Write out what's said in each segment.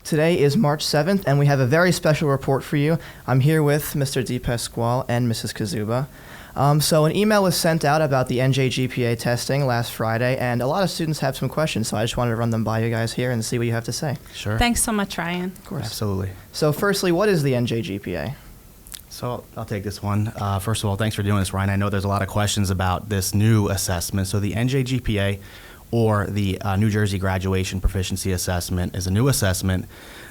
Today is March 7th, and we have a very special report for you. I'm here with Mr. DePasquale and Mrs. Kaszuba. So an email was sent out about the NJGPA testing last Friday, and a lot of students have some questions, so I just wanted to run them by you guys here and see what you have to say. Sure. Thanks so much, Ryan. Of course. Absolutely. So firstly, what is the NJGPA? So I'll take this one. First of all, thanks for doing this, Ryan. I know there's a lot of questions about this new assessment. So the NJGPA, or the New Jersey Graduation Proficiency Assessment, is a new assessment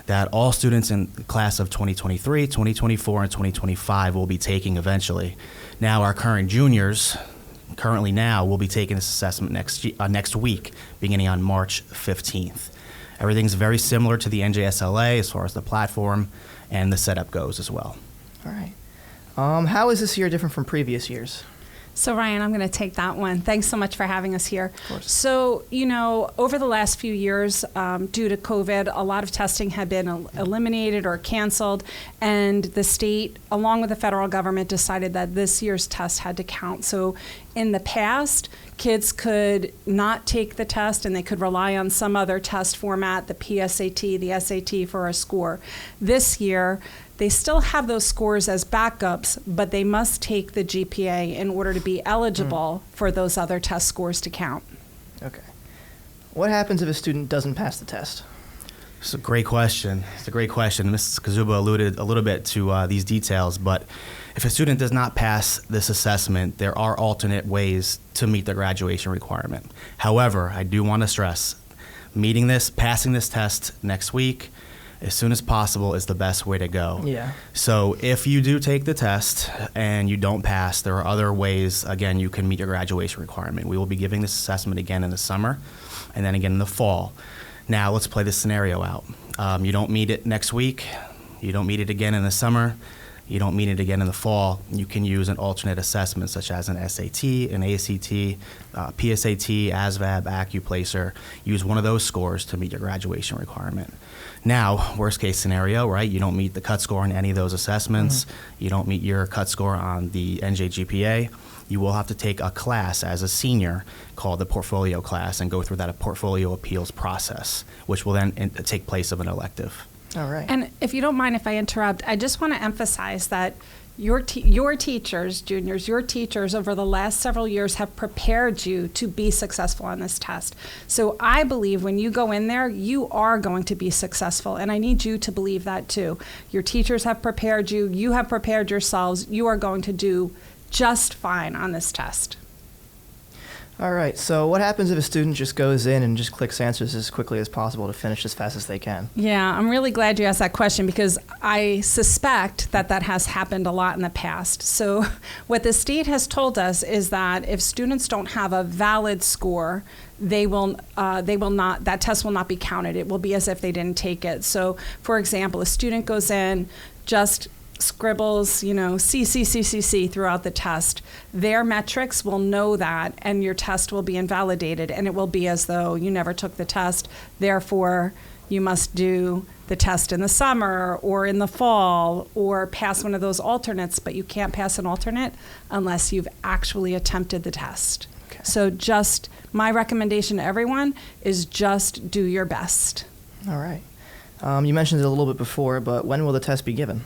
that all students in the class of 2023, 2024, and 2025 will be taking eventually. Now, our current juniors, will be taking this assessment next week, beginning on March 15th. Everything's very similar to the NJSLA as far as the platform and the setup goes as well. All right. How is this year different from previous years? So, Ryan, I'm going to take that one. Thanks so much for having us here. Of course. So, over the last few years, due to COVID, a lot of testing had been eliminated or canceled, and the state, along with the federal government, decided that this year's test had to count. So, in the past, kids could not take the test and they could rely on some other test format, the PSAT, the SAT, for a score. This year, they still have those scores as backups, but they must take the GPA in order to be eligible for those other test scores to count. Okay. What happens if a student doesn't pass the test? It's a great question. Mrs. Kaszuba alluded a little bit to these details, but if a student does not pass this assessment, there are alternate ways to meet the graduation requirement. However, I do want to stress, passing this test next week, as soon as possible, is the best way to go. Yeah. So if you do take the test and you don't pass, there are other ways, again, you can meet your graduation requirement. We will be giving this assessment again in the summer and then again in the fall. Now, let's play this scenario out. You don't meet it next week. You don't meet it again in the summer. You don't meet it again in the fall. You can use an alternate assessment such as an SAT, an ACT, PSAT, ASVAB, AccuPlacer. Use one of those scores to meet your graduation requirement. Now, worst case scenario, right? You don't meet the cut score on any of those assessments. You don't meet your cut score on the NJGPA. You will have to take a class as a senior called the portfolio class and go through that portfolio appeals process, which will then take place of an elective. All right. And if you don't mind if I interrupt, I just want to emphasize that your teachers, juniors, your teachers over the last several years have prepared you to be successful on this test. So I believe when you go in there, you are going to be successful. And I need you to believe that too. Your teachers have prepared you. You have prepared yourselves. You are going to do just fine on this test. All right, so what happens if a student just goes in and just clicks answers as quickly as possible to finish as fast as they can? Yeah, I'm really glad you asked that question because I suspect that has happened a lot in the past. So what the state has told us is that if students don't have a valid score, they will not, that test will not be counted. It will be as if they didn't take it. So for example, a student goes in, just scribbles, C throughout the test. Their metrics will know that, and your test will be invalidated, and it will be as though you never took the test. Therefore, you must do the test in the summer or in the fall or pass one of those alternates, but you can't pass an alternate unless you've actually attempted the test. Okay. So just my recommendation to everyone is just do your best. All right. You mentioned it a little bit before, but when will the test be given?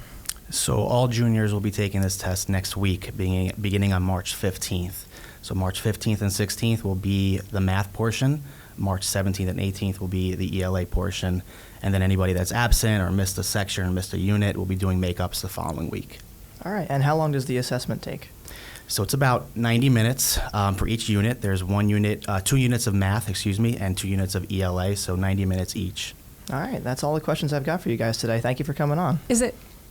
So all juniors will be taking this test next week, beginning on March 15th. So March 15th and 16th will be the math portion. March 17th and 18th will be the ELA portion. And then anybody that's absent or missed a section or missed a unit will be doing makeups the following week. All right. And how long does the assessment take? So it's about 90 minutes for each unit. There's 2 units of math, and 2 units of ELA, so 90 minutes each. All right. That's all the questions I've got for you guys today. Thank you for coming on.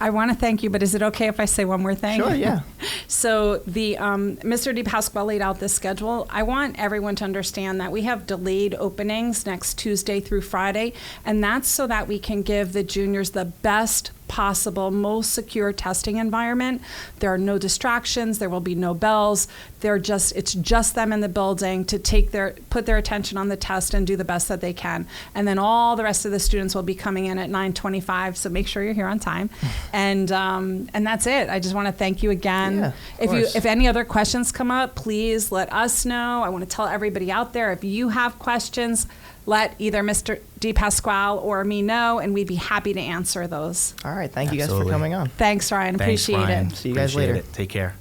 I want to thank you, but is it okay if I say one more thing? Sure, yeah. So the Mr. DePasquale laid out this schedule. I want everyone to understand that we have delayed openings next Tuesday through Friday, and that's so that we can give the juniors the best possible, most secure testing environment. There are no distractions. There will be no bells. It's just them in the building to put their attention on the test and do the best that they can. And then all the rest of the students will be coming in at 9:25. So make sure you're here on time. And that's it. I just want to thank you again. Yeah, if any other questions come up, please let us know. I want to tell everybody out there, if you have questions, let either Mr. DePasquale or me know, and we'd be happy to answer those. All right. Thank you guys Absolutely. for coming on. Thanks, Ryan. Thanks, Appreciate Ryan. it. See you guys Appreciate later. it. Take care.